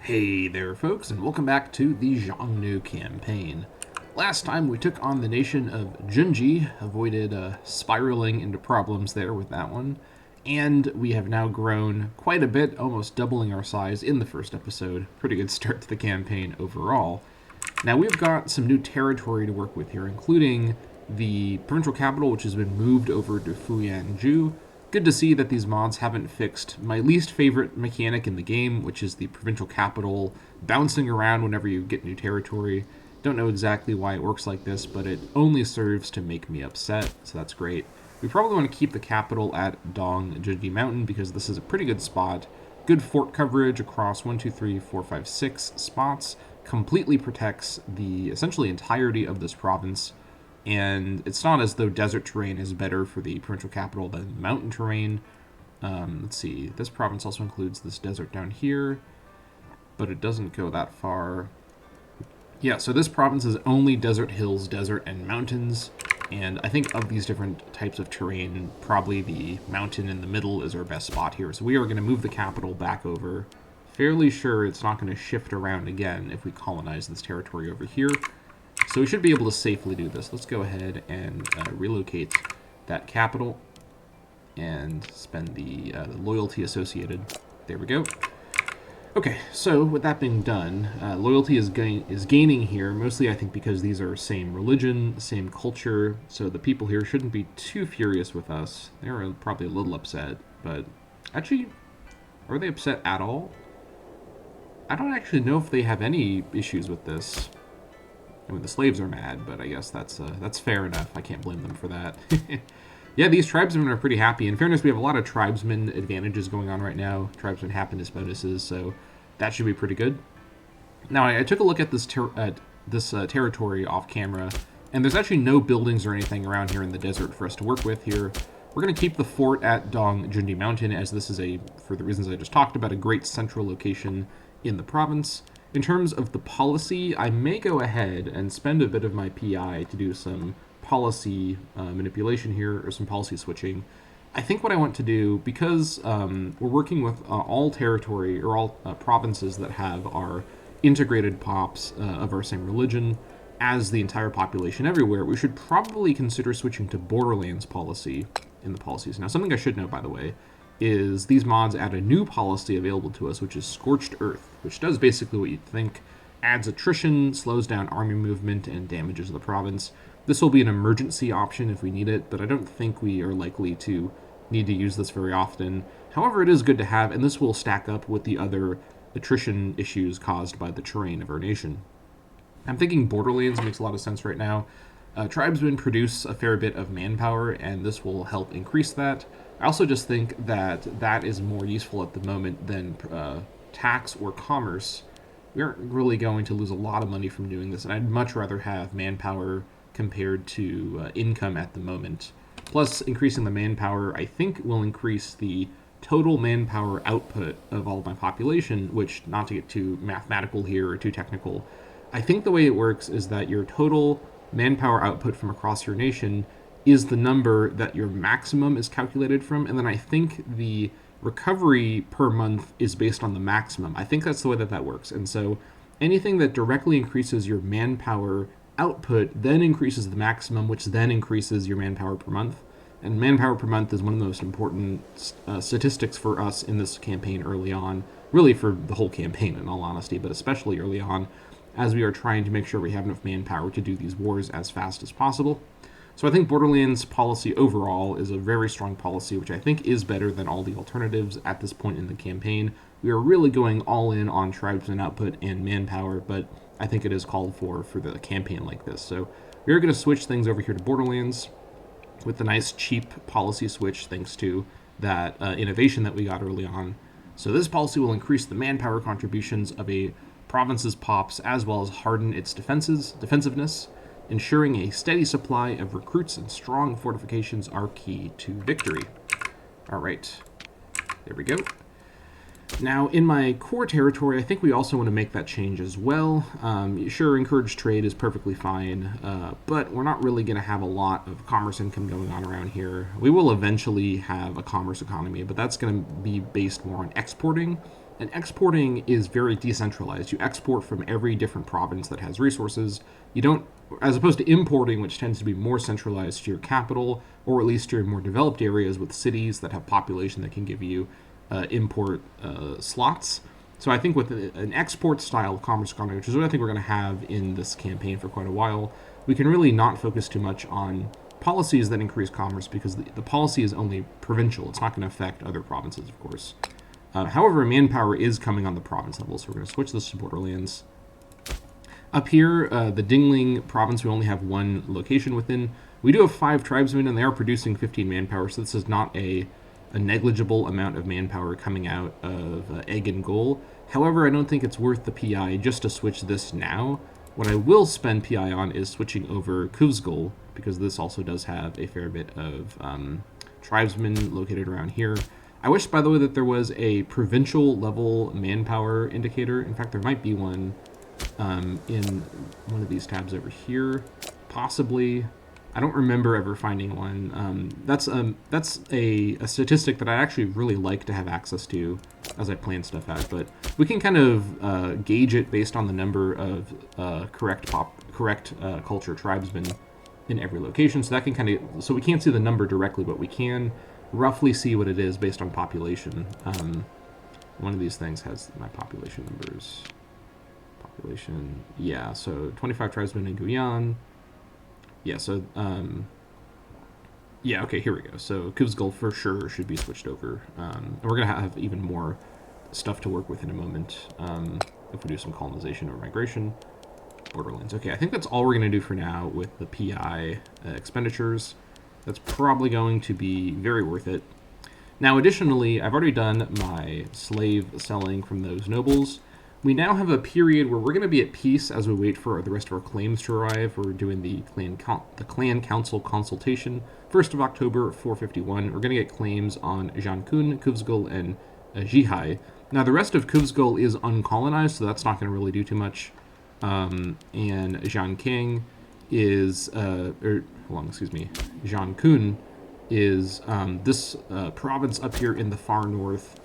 Hey there, folks, and welcome back to the Xiongnu Campaign. Last time we took on the nation of Junji, avoided spiraling into problems there with that one, and we have now grown quite a bit, almost doubling our size in the first episode. Pretty good start to the campaign overall. Now we've got some new territory to work with here, including the provincial capital, which has been moved over to Fuyanju. Good to see that these mods haven't fixed my least favorite mechanic in the game, which is the provincial capital bouncing around whenever you get new territory. Don't know exactly why it works like this, but it only serves to make me upset, so that's great. We probably want to keep the capital at Dongjunji Mountain because this is a pretty good spot. Good fort coverage across 1, 2, 3, 4, 5, 6 spots. Completely protects the essentially entirety of this province. And it's not as though desert terrain is better for the provincial capital than mountain terrain. Let's see, this province also includes this desert down here, but it doesn't go that far. Yeah, so this province is only desert, hills, desert, and mountains. And I think of these different types of terrain, probably the mountain in the middle is our best spot here. So we are going to move the capital back over. Fairly sure it's not going to shift around again if we colonize this territory over here. So we should be able to safely do this. Let's go ahead and relocate that capital and spend the loyalty associated. There we go. Okay, so with that being done, loyalty is gaining here, mostly I think because these are same religion, same culture, so the people here shouldn't be too furious with us. They're probably a little upset, but actually, are they upset at all? I don't actually know if they have any issues with this. I mean, the slaves are mad, but I guess that's fair enough. I can't blame them for that. Yeah, these tribesmen are pretty happy. In fairness, we have a lot of tribesmen advantages going on right now. Tribesmen happiness bonuses, so that should be pretty good. Now, I took a look at this territory off camera, and there's actually no buildings or anything around here in the desert for us to work with here. We're going to keep the fort at Dongjunji Mountain, as this is for the reasons I just talked about, a great central location in the province. In terms of the policy, I may go ahead and spend a bit of my PI to do some policy manipulation here, or some policy switching. I think what I want to do, because we're working with all territory, or all provinces that have our integrated pops of our same religion, as the entire population everywhere, we should probably consider switching to Borderlands policy in the policies. Now, something I should know, by the way, is these mods add a new policy available to us, which is Scorched Earth, which does basically what you'd think. Adds attrition, slows down army movement, and damages the province. This will be an emergency option if we need it, but I don't think we are likely to need to use this very often. However, it is good to have, and this will stack up with the other attrition issues caused by the terrain of our nation. I'm thinking Borderlands makes a lot of sense right now. Tribesmen produce a fair bit of manpower, and this will help increase that. I also just think that that is more useful at the moment than tax or commerce. We aren't really going to lose a lot of money from doing this, and I'd much rather have manpower compared to income at the moment. Plus, increasing the manpower, I think, will increase the total manpower output of all of my population, which, not to get too mathematical here or too technical, I think the way it works is that your total manpower output from across your nation is the number that your maximum is calculated from, and then I think the recovery per month is based on the maximum. I think that's the way that works, and so anything that directly increases your manpower output then increases the maximum, which then increases your manpower per month. And manpower per month is one of the most important statistics for us in this campaign early on, really for the whole campaign in all honesty, but especially early on, as we are trying to make sure we have enough manpower to do these wars as fast as possible. So I think Borderlands policy overall is a very strong policy, which I think is better than all the alternatives at this point in the campaign. We are really going all in on tribesmen output and manpower, but I think it is called for the campaign like this. So we're going to switch things over here to Borderlands with the nice cheap policy switch thanks to that innovation that we got early on. So this policy will increase the manpower contributions of a province's pops as well as harden its defensiveness. Ensuring a steady supply of recruits and strong fortifications are key to victory. All right, there we go. Now, in my core territory, I think we also want to make that change as well. Sure, encouraged trade is perfectly fine, but we're not really going to have a lot of commerce income going on around here. We will eventually have a commerce economy, but that's going to be based more on exporting And exporting is very decentralized. You export from every different province that has resources. You don't, as opposed to importing, which tends to be more centralized to your capital, or at least to your more developed areas with cities that have population that can give you import slots. So I think with an export style of commerce economy, which is what I think we're going to have in this campaign for quite a while, we can really not focus too much on policies that increase commerce, because the policy is only provincial. It's not going to affect other provinces, of course. However, manpower is coming on the province level, so we're going to switch this to borderlands. Up here, the Dingling province, we only have one location within. We do have 5 tribesmen, and they are producing 15 manpower, so this is not a negligible amount of manpower coming out of Egg and Goal. However, I don't think it's worth the PI just to switch this now. What I will spend PI on is switching over Kuvsgol, because this also does have a fair bit of tribesmen located around here. I wish, by the way, that there was a provincial level manpower indicator. In fact, there might be one in one of these tabs over here, possibly. I don't remember ever finding one. That's a statistic that I'd actually really like to have access to as I plan stuff out, but we can kind of gauge it based on the number of correct culture tribesmen in every location. So that can kind of, so we can't see the number directly, but we can roughly see what it is based on population. One of these things has my population numbers. Population, yeah, so 25 tribesmen in Guyana. Yeah, so, yeah, okay, here we go. So Kuvsgol for sure should be switched over. And we're going to have even more stuff to work with in a moment if we do some colonization or migration. Borderlands. Okay, I think that's all we're going to do for now with the PI expenditures. That's probably going to be very worth it. Now, additionally, I've already done my slave selling from those nobles. We now have a period where we're going to be at peace as we wait for the rest of our claims to arrive. We're doing the clan council consultation. 1st of October, 451. We're going to get claims on Jiankun, Kuvsgol, and Jihai. Now, the rest of Kuvsgol is uncolonized, so that's not going to really do too much. And Jiankang is, Jiankun is this province up here in the far north.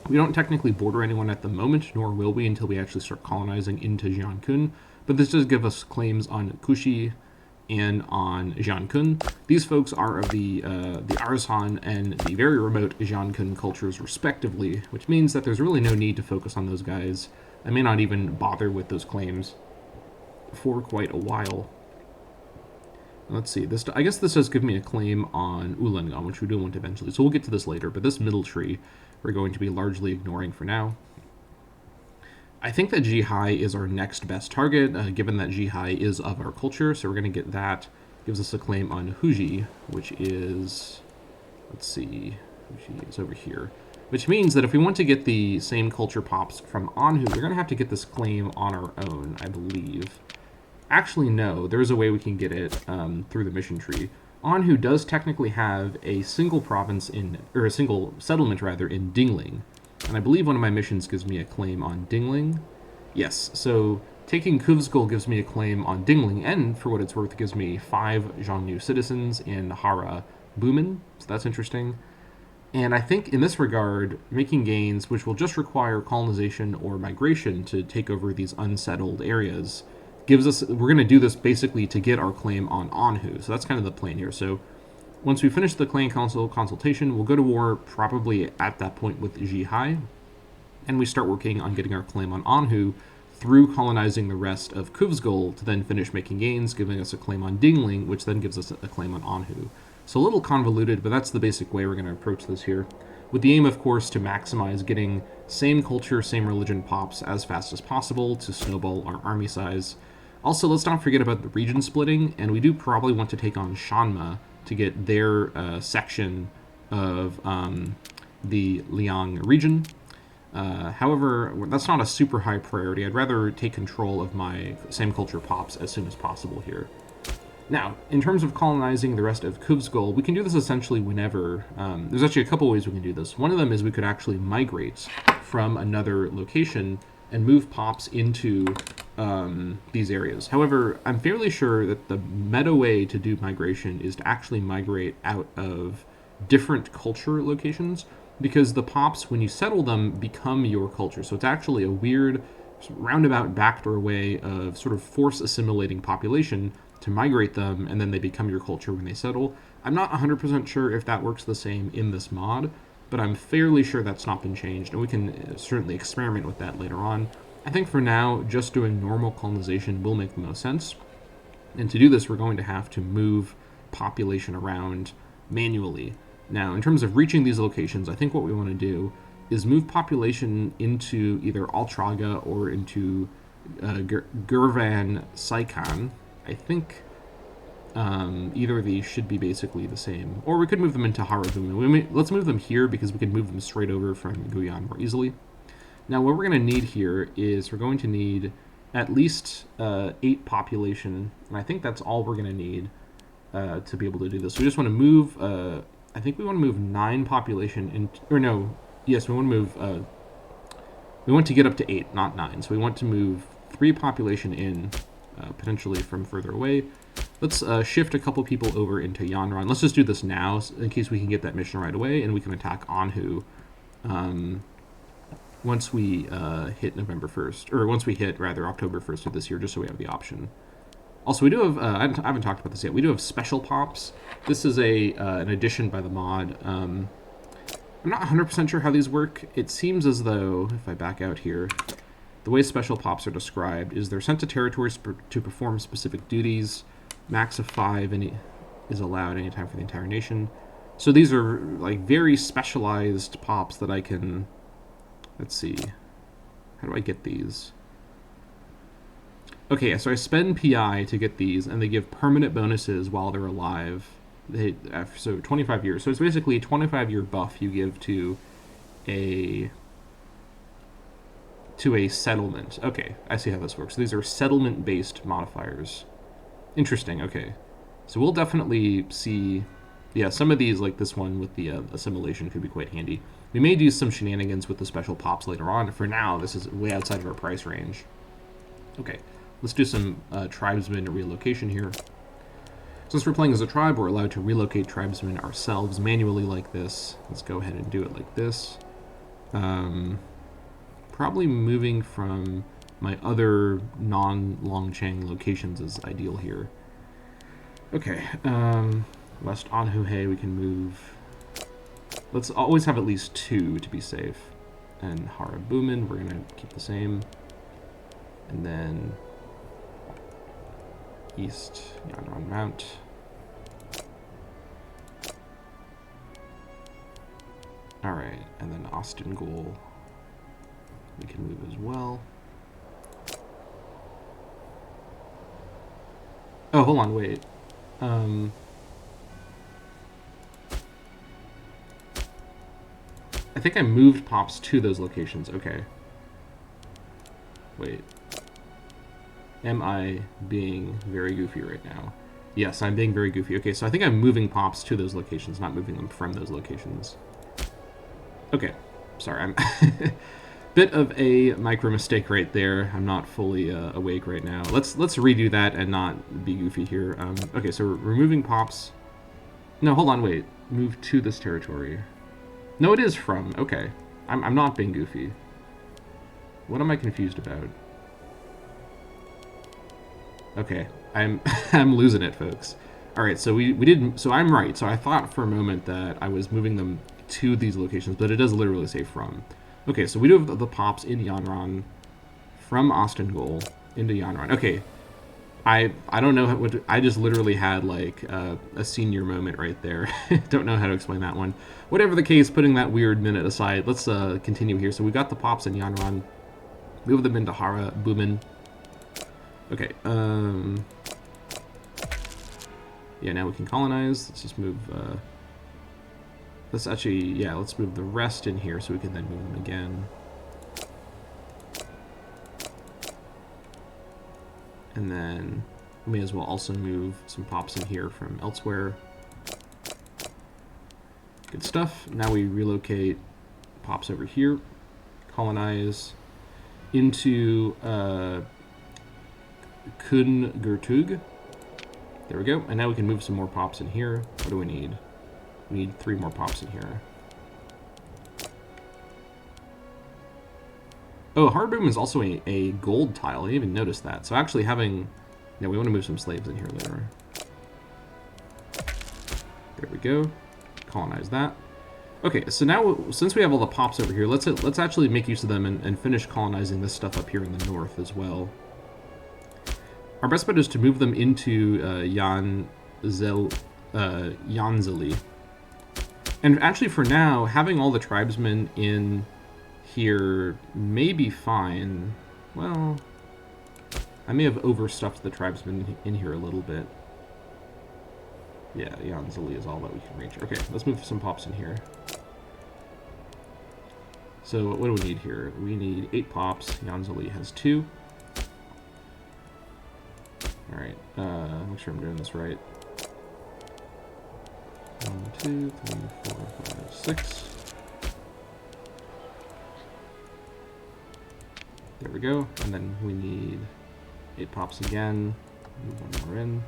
We don't technically border anyone at the moment, nor will we until we actually start colonizing into Jiankun, but this does give us claims on Kushi and on Jiankun. These folks are of the Arzhan and the very remote Jiankun cultures, respectively, which means that there's really no need to focus on those guys. I may not even bother with those claims for quite a while. Let's see, I guess this does give me a claim on Ulangom, which we do want eventually, so we'll get to this later, but this middle tree we're going to be largely ignoring for now. I think that Jihai is our next best target, given that Jihai is of our culture, so we're going to get that. Gives us a claim on Huji, which is, let's see, Huji is over here. Which means that if we want to get the same culture pops from Anhu, we're going to have to get this claim on our own, I believe. Actually, no, there's a way we can get it through the mission tree. Anhu does technically have a single province or a single settlement rather, in Dingling. And I believe one of my missions gives me a claim on Dingling. Yes, so taking Kuvsgol gives me a claim on Dingling, and for what it's worth, gives me 5 Xiongnu citizens in Hara Bumin, so that's interesting. And I think in this regard, making gains, which will just require colonization or migration to take over these unsettled areas, gives us, we're going to do this basically to get our claim on Anhu. So that's kind of the plan here. So once we finish the clan council consultation, we'll go to war probably at that point with Jihai, and we start working on getting our claim on Anhu through colonizing the rest of Kuvsgol to then finish making gains, giving us a claim on Dingling, which then gives us a claim on Anhu. So a little convoluted, but that's the basic way we're going to approach this here, with the aim, of course, to maximize getting same culture, same religion pops as fast as possible to snowball our army size. Also, let's not forget about the region splitting, and we do probably want to take on Shanma to get their section of the Liang region. However, that's not a super high priority. I'd rather take control of my same culture pops as soon as possible here. Now, in terms of colonizing the rest of Kuvsgol, we can do this essentially whenever. There's actually a couple ways we can do this. One of them is we could actually migrate from another location and move pops into these areas. However, I'm fairly sure that the meta way to do migration is to actually migrate out of different culture locations. because the pops, when you settle them, become your culture. So it's actually a weird, roundabout, backdoor way of sort of force assimilating population to migrate them, and then they become your culture when they settle. I'm not 100% sure if that works the same in this mod, but I'm fairly sure that's not been changed, and we can certainly experiment with that later on. I think for now, just doing normal colonization will make the most sense. And to do this, we're going to have to move population around manually. Now, in terms of reaching these locations, I think what we want to do is move population into either Altraga or into Gurvan Saikan. I think either of these should be basically the same. Or we could move them into Harabumin. Let's move them here because we can move them straight over from Guyan more easily. Now, what we're going to need here is we're going to need at least 8 population, and I think that's all we're going to need to be able to do this. We just want to move, I think we want to move 9 population, we want to move, we want to get up to 8, not 9. So we want to move 3 population in, potentially from further away. Let's shift a couple people over into Yanran. Let's just do this now, in case we can get that mission right away, and we can attack Anhu once we hit November 1st, or once we hit, rather, October 1st of this year, just so we have the option. Also, we do have, I haven't talked about this yet, we do have special pops. This is an addition by the mod. I'm not 100% sure how these work. It seems as though, if I back out here, the way special pops are described is they're sent to territories to perform specific duties. Max of 5 is allowed anytime for the entire nation. So these are like very specialized pops that I can... Let's see. How do I get these? Okay, so I spend PI to get these, and they give permanent bonuses while they're alive. So 25 years. So it's basically a 25-year buff you give to a settlement. Okay, I see how this works. So these are settlement-based modifiers. Interesting, okay. So we'll definitely see... Yeah, some of these, like this one with the assimilation, could be quite handy. We may do some shenanigans with the special pops later on. For now, this is way outside of our price range. Okay, let's do some tribesman relocation here. Since we're playing as a tribe, we're allowed to relocate tribesmen ourselves manually like this. Let's go ahead and do it like this. Probably moving from my other non-Longchang locations is ideal here. Okay, West Anhuhe we can move. Let's always have at least 2 to be safe. And Harabumin, we're going to keep the same. And then East Yanran Mount. Alright, and then Austin Goal we can move as well. Oh, hold on, wait. I think I moved pops to those locations. Okay. Wait. Am I being very goofy right now? Yes, I'm being very goofy. Okay, so I think I'm moving pops to those locations, not moving them from those locations. Okay. Sorry, I'm... Bit of a micro mistake right there. I'm not fully awake right now. Let's redo that and not be goofy here. Okay, so we're removing pops. No, hold on, wait. Move to this territory. No, it is from. Okay. I'm not being goofy. What am I confused about? Okay. I'm losing it, folks. Alright, so we did... So I'm right. So I thought for a moment that I was moving them to these locations, but it does literally say from. Okay, so we do have the pops in Yanran from Austin Goal into Yanran. Okay. I don't know what I just literally had like a senior moment right there. Don't know how to explain that one. Whatever the case, putting that weird minute aside, let's continue here. So we got the pops in Yanran. Move them into Harabumin. Okay. Yeah, now we can colonize. Let's just move. Let's move the rest in here so we can then move them again. And then we may as well also move some pops in here from elsewhere. Good stuff. Now we relocate pops over here, colonize into Kun-Gertug. There we go. And now we can move some more pops in here. What do we need? We need 3 more pops in here. Oh, hard boom is also a gold tile. I didn't even notice that. So actually having... Yeah, we want to move some slaves in here later. There we go. Colonize that. Okay, so now, since we have all the pops over here, let's actually make use of them and finish colonizing this stuff up here in the north as well. Our best bet is to move them into Yanzeli. And actually, for now, having all the tribesmen in here may be fine. Well, I may have overstuffed the tribesmen in here a little bit. Yeah, Yanzeli is all that we can reach. Okay, let's move some pops in here. So what do we need here? We need 8 pops. Yanzeli has 2. Alright, make sure I'm doing this right. 1, 2, 3, 4, 5, 6. There we go. And then we need 8 pops again. Move 1 more in.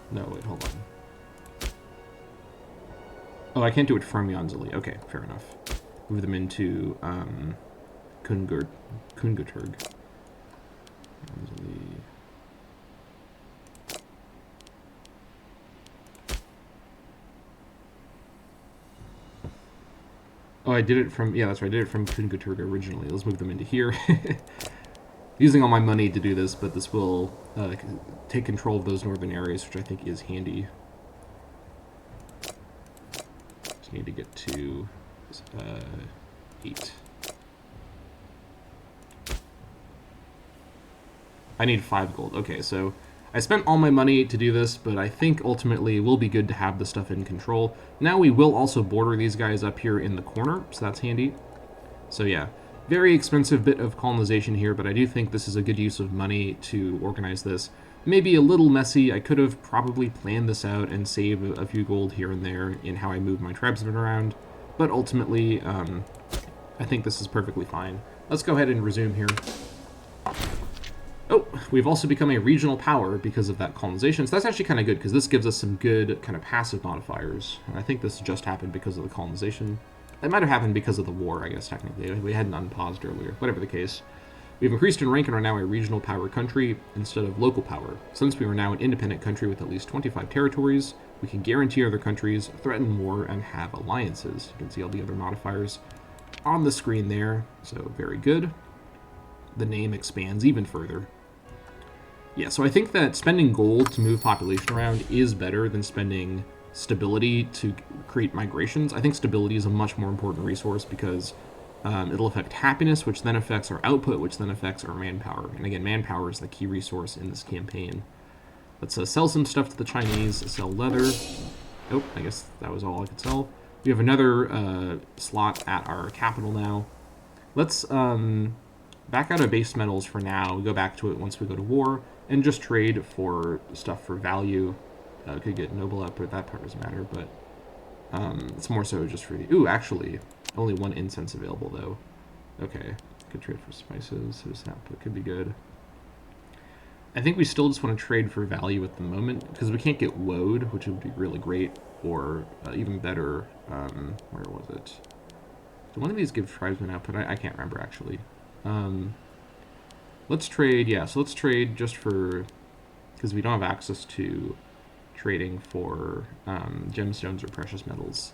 No, wait, hold on. Oh, I can't do it from Yanzeli. Okay, fair enough. Move them into Kunguturg. Yanzeli. Oh, I did it from... Yeah, that's right. I did it from Kunguturg originally. Let's move them into here. Using all my money to do this, but this will take control of those northern areas, which I think is handy. Just need to get to 8. I need 5 gold. Okay, so I spent all my money to do this, but I think ultimately it will be good to have the stuff in control. Now we will also border these guys up here in the corner, so that's handy. So yeah, very expensive bit of colonization here, but I do think this is a good use of money to organize this. Maybe a little messy. I could have probably planned this out and saved a few gold here and there in how I move my tribesmen around, but ultimately I think this is perfectly fine. Let's go ahead and resume here. Oh, we've also become a regional power because of that colonization, so that's actually kind of good, because this gives us some good kind of passive modifiers. And I think this just happened because of the colonization. It might have happened because of the war, I guess, technically. We hadn't unpaused earlier. Whatever the case. We've increased in rank and are now a regional power country instead of local power. Since we are now an independent country with at least 25 territories, we can guarantee other countries, threaten war, and have alliances. You can see all the other modifiers on the screen there, so very good. The name expands even further. Yeah, so I think that spending gold to move population around is better than spending stability to create migrations. I think stability is a much more important resource because it'll affect happiness, which then affects our output, which then affects our manpower. And again, manpower is the key resource in this campaign. Let's sell some stuff to the Chinese, sell leather. Oh, I guess that was all I could sell. We have another slot at our capital now. Let's back out of base metals for now. We'll go back to it once we go to war, and just trade for stuff for value. Could get noble output, that part doesn't matter, but it's more so just for the... Ooh, actually, only 1 incense available, though. Okay, could trade for spices, his output could be good. I think we still just want to trade for value at the moment, because we can't get woad, which would be really great, or even better, where was it? Did one of these give tribesmen output? I can't remember, actually. Let's trade, yeah, so let's trade just for, because we don't have access to trading for gemstones or precious metals.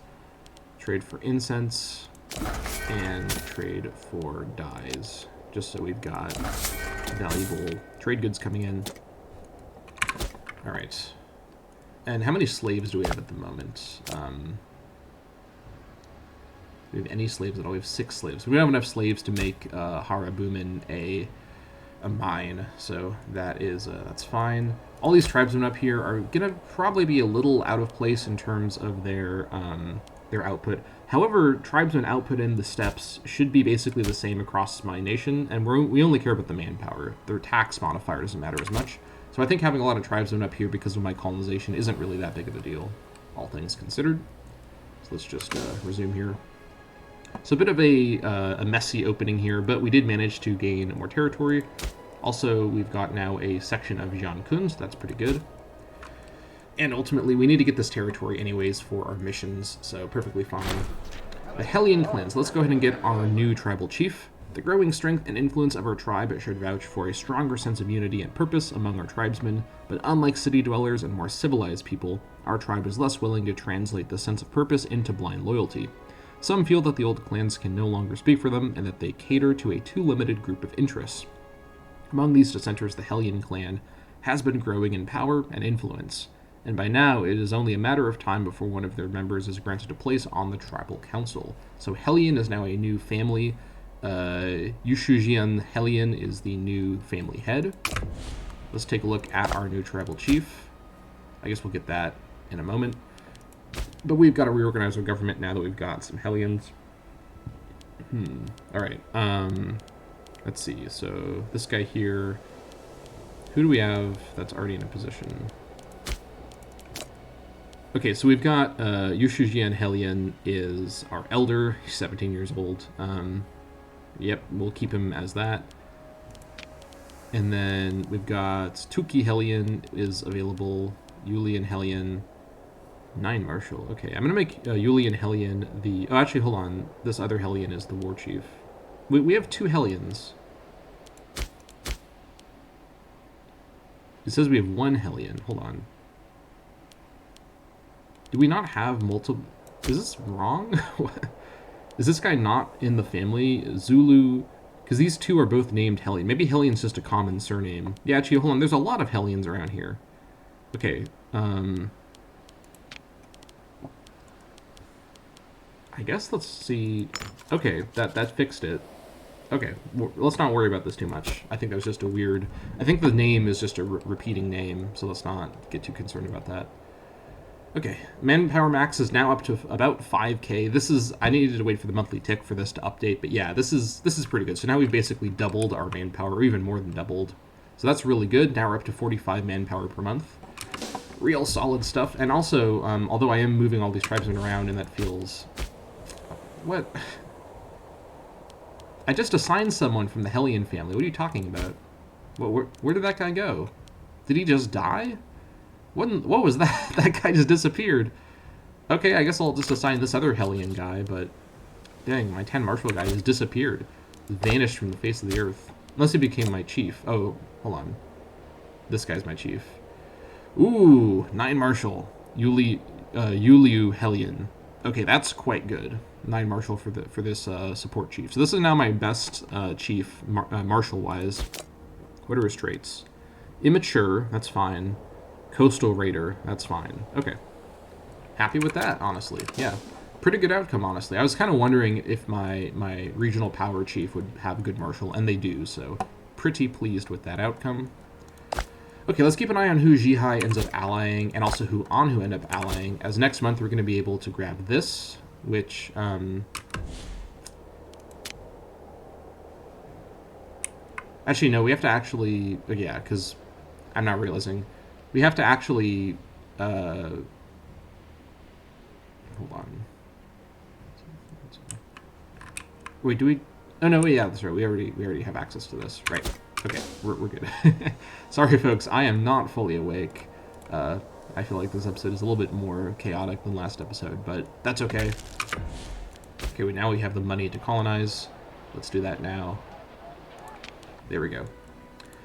Trade for incense, and trade for dyes, just so we've got valuable trade goods coming in. All right. And how many slaves do we have at the moment? Do we have any slaves at all? We have 6 slaves. We don't have enough slaves to make Harabumin a mine, so that is that's fine. All these tribesmen up here are gonna probably be a little out of place in terms of their output. However, tribesmen output in the steppes should be basically the same across my nation, and we only care about the manpower. Their tax modifier doesn't matter as much. So I think having a lot of tribesmen up here because of my colonization isn't really that big of a deal, all things considered. So let's just resume here. So a bit of a messy opening here, but we did manage to gain more territory. Also, we've got now a section of Jiankun, so that's pretty good. And ultimately, we need to get this territory anyways for our missions, so perfectly fine. The Hellion clans. Let's go ahead and get our new tribal chief. The growing strength and influence of our tribe should vouch for a stronger sense of unity and purpose among our tribesmen, but unlike city dwellers and more civilized people, our tribe is less willing to translate the sense of purpose into blind loyalty. Some feel that the old clans can no longer speak for them, and that they cater to a too limited group of interests. Among these dissenters, the Hellion clan has been growing in power and influence, and by now it is only a matter of time before one of their members is granted a place on the tribal council. So Hellion is now a new family. Yushujian Hellion is the new family head. Let's take a look at our new tribal chief. I guess we'll get that in a moment. But we've got to reorganize our government now that we've got some Hellions. Alright, let's see. So this guy here, who do we have that's already in a position? Okay, so we've got Yushujian Hellion is our elder. He's 17 years old. Yep, we'll keep him as that. And then we've got Tuki Hellion is available. Yulian Hellion. 9 Marshal. Okay, I'm going to make Yulian Hellion the... Oh, actually, hold on. This other Hellion is the War Chief. We have 2 Hellions. It says we have 1 Hellion. Hold on. Do we not have multiple... Is this wrong? Is this guy not in the family? Zulu... Because these 2 are both named Hellion. Maybe Hellion's just a common surname. Yeah, actually, hold on. There's a lot of Hellions around here. Okay, I guess let's see... Okay, that fixed it. Okay, let's not worry about this too much. I think that was just a weird... I think the name is just a repeating name, so let's not get too concerned about that. Okay, manpower max is now up to about 5k. This is... I needed to wait for the monthly tick for this to update, but yeah, this is pretty good. So now we've basically doubled our manpower, or even more than doubled. So that's really good. Now we're up to 45 manpower per month. Real solid stuff. And also, although I am moving all these tribesmen around, and that feels... What? I just assigned someone from the Hellion family. What are you talking about? Where did that guy go? Did he just die? What was that? That guy just disappeared. Okay, I guess I'll just assign this other Hellion guy, but... Dang, my 10 Marshal guy just disappeared. Vanished from the face of the earth. Unless he became my chief. Oh, hold on. This guy's my chief. Ooh, 9 Marshal. Yuliu Hellion. Okay, that's quite good. 9 Marshal for this support chief. So this is now my best chief, Marshal-wise. What are his traits? Immature, that's fine. Coastal Raider, that's fine. Okay. Happy with that, honestly. Yeah. Pretty good outcome, honestly. I was kind of wondering if my regional power chief would have a good Marshal, and they do, so pretty pleased with that outcome. Okay, let's keep an eye on who Jihai ends up allying, and also who Anhu end up allying, as next month we're going to be able to grab this, which, actually, no, we have to actually, yeah, because I'm not realizing. We have to actually, hold on. Wait, do we, oh no, yeah, that's right, we already have access to this, right. Okay, we're good. Sorry, folks, I am not fully awake. I feel like this episode is a little bit more chaotic than last episode, but that's okay. Okay, now we have the money to colonize. Let's do that now. There we go.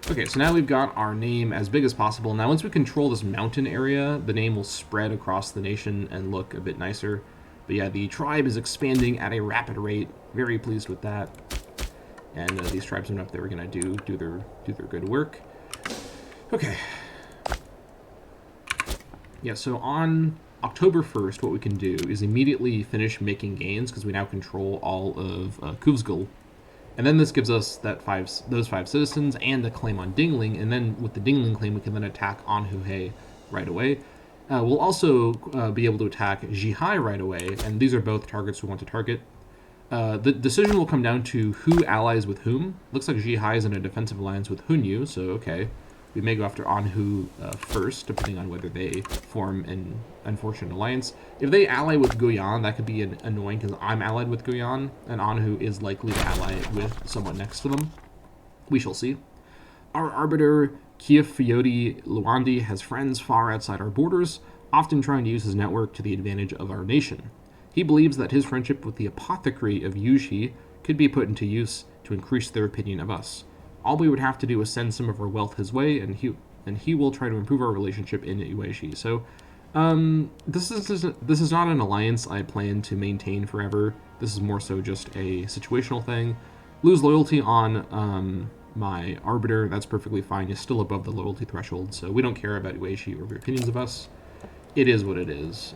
Okay, so now we've got our name as big as possible. Now, once we control this mountain area, the name will spread across the nation and look a bit nicer. But yeah, the tribe is expanding at a rapid rate. Very pleased with that. And these tribesmen up there are going to do their good work. Okay. Yeah, so on October 1st, what we can do is immediately finish making gains, because we now control all of Kuvsgul. And then this gives us those 5 citizens and a claim on Dingling, and then with the Dingling claim, we can then attack Anhuhe right away. We'll also be able to attack Jihai right away, and these are both targets we want to target. The decision will come down to who allies with whom. Looks like Jihai is in a defensive alliance with Hunyu, so okay. We may go after Anhu first, depending on whether they form an unfortunate alliance. If they ally with Guyan, that could be annoying, because I'm allied with Guyan, and Anhu is likely to ally with someone next to them. We shall see. Our Arbiter Kiafyodi Luandi has friends far outside our borders, often trying to use his network to the advantage of our nation. He believes that his friendship with the apothecary of Yushi could be put into use to increase their opinion of us. All we would have to do is send some of our wealth his way, and he will try to improve our relationship in Ueshi. So, this is not an alliance I plan to maintain forever. This is more so just a situational thing. Lose loyalty on my arbiter, that's perfectly fine. It's still above the loyalty threshold, so we don't care about Ueshi or their opinions of us. It is what it is.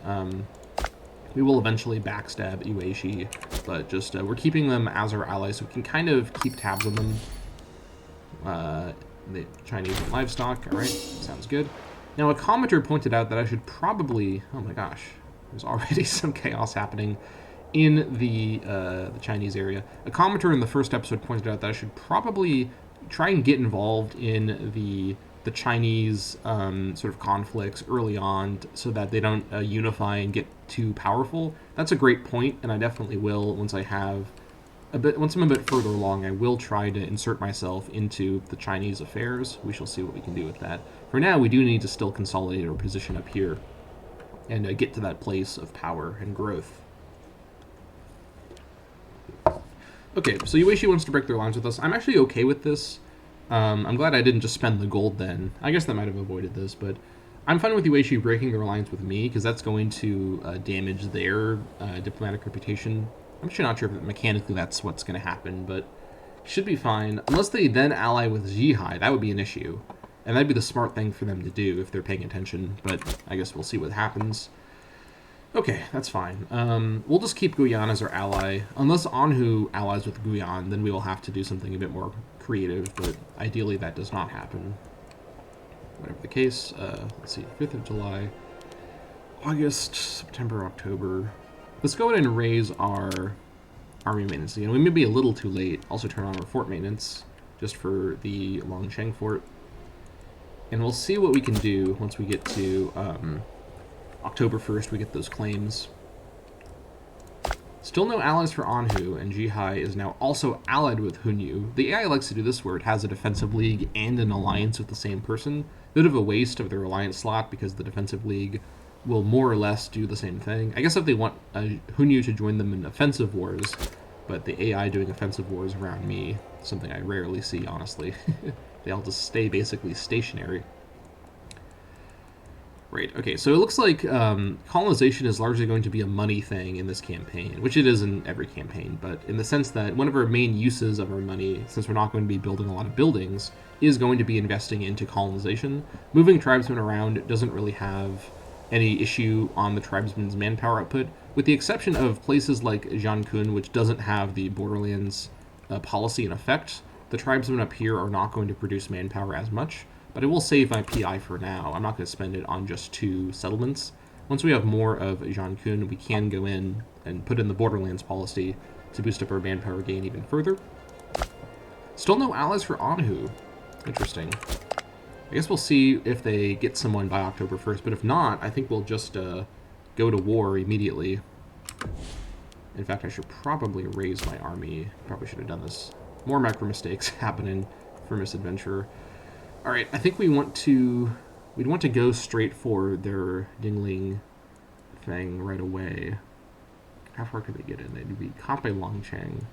We will eventually backstab Ueshi, but just we're keeping them as our allies, so we can kind of keep tabs on them. The Chinese and livestock, alright, sounds good. Now, a commenter pointed out that I should probably... Oh my gosh, there's already some chaos happening in the Chinese area. A commenter in the first episode pointed out that I should probably try and get involved in the Chinese sort of conflicts early on so that they don't unify and get too powerful. That's a great point, and I definitely will once I have once I'm a bit further along. I will try to insert myself into the Chinese affairs. We shall see what we can do with that. For now, we do need to still consolidate our position up here and get to that place of power and growth. Okay, so Ueshi wants to break their lines with us. I'm actually okay with this. I'm glad I didn't just spend the gold then. I guess that might have avoided this, but I'm fine with Ueshi breaking their alliance with me, because that's going to damage their diplomatic reputation. I'm actually not sure if mechanically that's what's going to happen, but should be fine. Unless they then ally with Zhihai, that would be an issue. And that'd be the smart thing for them to do if they're paying attention, but I guess we'll see what happens. Okay, that's fine. We'll just keep Guyan as our ally. Unless Anhu allies with Guyan, then we will have to do something a bit more creative, but ideally that does not happen. Whatever the case, let's see, 5th of July, August, September, October. Let's go ahead and raise our army maintenance again. We may be a little too late. Also turn on our fort maintenance, just for the Longcheng fort. And we'll see what we can do once we get to October 1st, we get those claims. Still no allies for Anhu, and Zhihai is now also allied with Hunyu. The AI likes to do this where it has a defensive league and an alliance with the same person. Bit of a waste of their alliance slot, because the defensive league will more or less do the same thing. I guess if they want Hunyu to join them in offensive wars, but the AI doing offensive wars around me, something I rarely see, honestly. They all just stay basically stationary. Right, okay, so it looks like colonization is largely going to be a money thing in this campaign, which it is in every campaign, but in the sense that one of our main uses of our money, since we're not going to be building a lot of buildings, is going to be investing into colonization. Moving tribesmen around doesn't really have any issue on the tribesmen's manpower output, with the exception of places like Jiankun, which doesn't have the Borderlands policy in effect. The tribesmen up here are not going to produce manpower as much, but I will save my PI for now. I'm not going to spend it on just 2 settlements. Once we have more of Jiankun, we can go in and put in the Borderlands policy to boost up our manpower gain even further. Still no allies for Anhu. Interesting. I guess we'll see if they get someone by October 1st, but if not, I think we'll just go to war immediately. In fact, I should probably raise my army. Probably should have done this. More macro mistakes happening for Misadventurer. Alright, I think we'd want to go straight for their Dingling thing right away. How far could they get in? They'd be caught by Longcheng.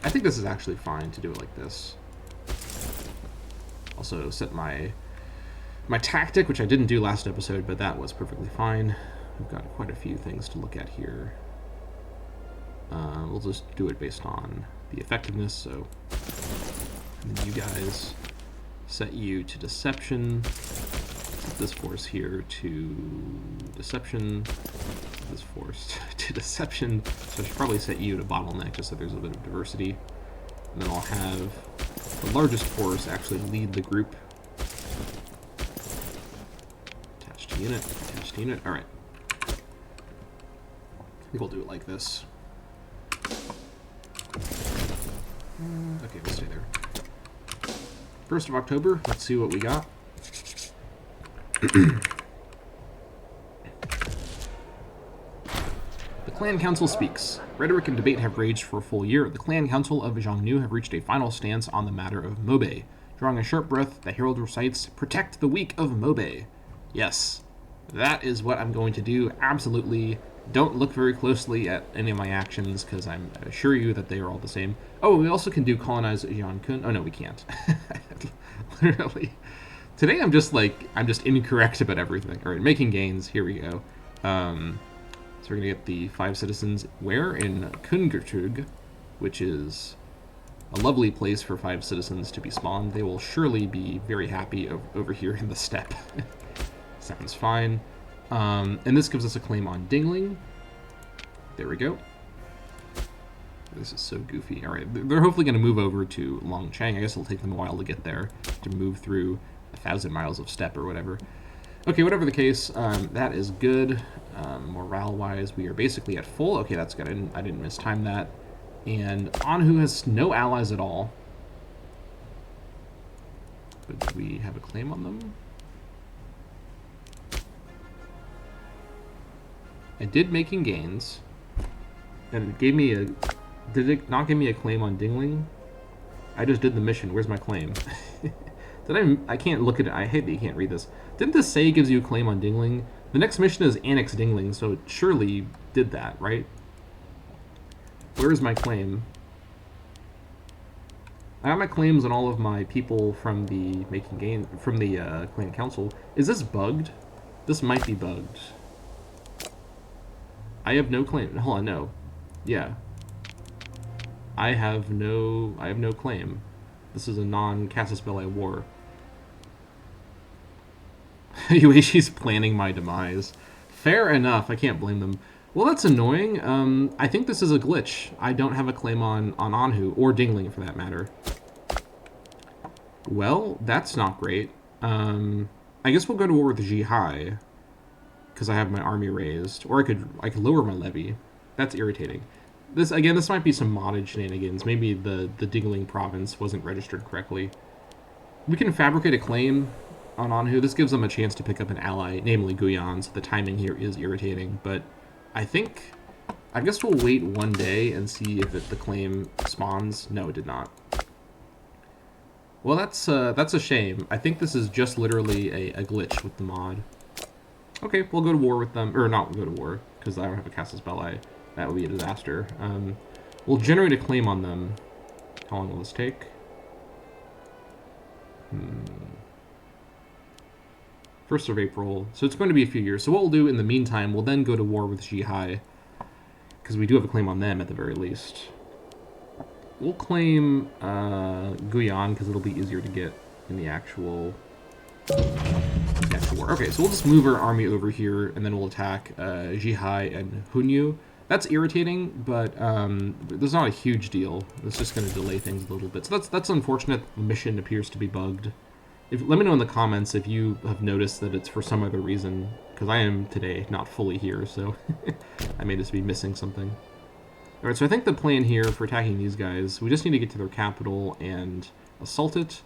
I think this is actually fine to do it like this. Also set my tactic, which I didn't do last episode, but that was perfectly fine. We've got quite a few things to look at here. We'll just do it based on the effectiveness, so... And then you guys set you to deception. Set this force here to deception. This force to deception. So I should probably set you to bottleneck just so there's a bit of diversity. And then I'll have the largest force actually lead the group. Attached to unit, attached to unit. Alright. I think we'll do it like this. Okay, we'll stay there. 1st of October, let's see what we got. The Clan Council speaks. Rhetoric and debate have raged for a full year. The Clan Council of Xiongnu have reached a final stance on the matter of Mobe. Drawing a sharp breath, the herald recites, "Protect the weak of Mobe." Yes, that is what I'm going to do. Absolutely. Don't look very closely at any of my actions, because I assure you that they are all the same. Oh, we also can do colonize Xiongnu. Oh, no, we can't. Literally. Today I'm just incorrect about everything. All right, making gains. Here we go. So we're going to get the 5 citizens where? In Kungertug, which is a lovely place for 5 citizens to be spawned. They will surely be very happy over here in the steppe. Sounds fine. And this gives us a claim on Dingling. There we go. This is so goofy. All right, they're hopefully going to move over to Longcheng. I guess it'll take them a while to get there, to move through 1,000 miles of steppe or whatever. Okay, whatever the case, that is good. Morale-wise, we are basically at full. Okay, that's good. I didn't mistime that. And Anhu has no allies at all. But do we have a claim on them? I did making gains. And it gave me a... Did it not give me a claim on Dingling? I just did the mission. Where's my claim? I can't look at it. I hate that you can't read this. Didn't this say it gives you a claim on Dingling? The next mission is Annex Dingling, so it surely did that, right? Where is my claim? I got my claims on all of my people from the Clan Council. Is this bugged? This might be bugged. I have no claim. Hold on, no. Yeah. I have no claim. This is a non-Casus Belli war. Yueishi's planning my demise. Fair enough, I can't blame them. Well, that's annoying. I think this is a glitch. I don't have a claim on Anhu, or Dingling for that matter. Well, that's not great. I guess we'll go to war with Zhihai, because I have my army raised. Or I could lower my levy. That's irritating. This might be some modded shenanigans. Maybe the Dingling province wasn't registered correctly. We can fabricate a claim on Anhu. This gives them a chance to pick up an ally, namely Guyan, so the timing here is irritating. But I guess we'll wait one day and see if the claim spawns. No, it did not. Well, that's a shame. I think this is just literally a glitch with the mod. Okay, we'll go to war with them. Or not go to war, because I don't have a Casus Belli. That would be a disaster. We'll generate a claim on them. How long will this take? 1st of April. So it's going to be a few years. So what we'll do in the meantime, we'll then go to war with Zhihai, because we do have a claim on them at the very least. We'll claim Guyan, because it'll be easier to get in the actual war. Okay, so we'll just move our army over here, and then we'll attack Zhihai and Hunyu. That's irritating, but there's not a huge deal. It's just going to delay things a little bit. So that's unfortunate. The mission appears to be bugged. Let me know in the comments if you have noticed that it's for some other reason, because I am today not fully here, so I may just be missing something. Alright, so I think the plan here for attacking these guys, we just need to get to their capital and assault it.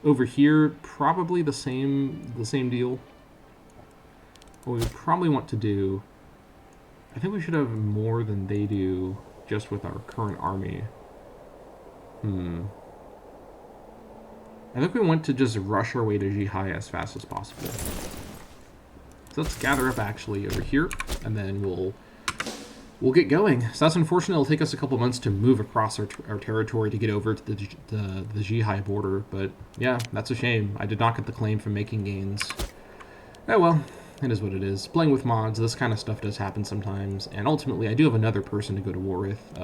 Over here, probably the same deal. What we probably want to do, I think we should have more than they do just with our current army. I think we want to just rush our way to Zhihai as fast as possible. So let's gather up actually over here, and then we'll get going. So that's unfortunate. It'll take us a couple months to move across our territory to get over to the Zhihai border, but yeah, that's a shame. I did not get the claim from making gains. Oh well, it is what it is. Playing with mods, this kind of stuff does happen sometimes, and ultimately I do have another person to go to war with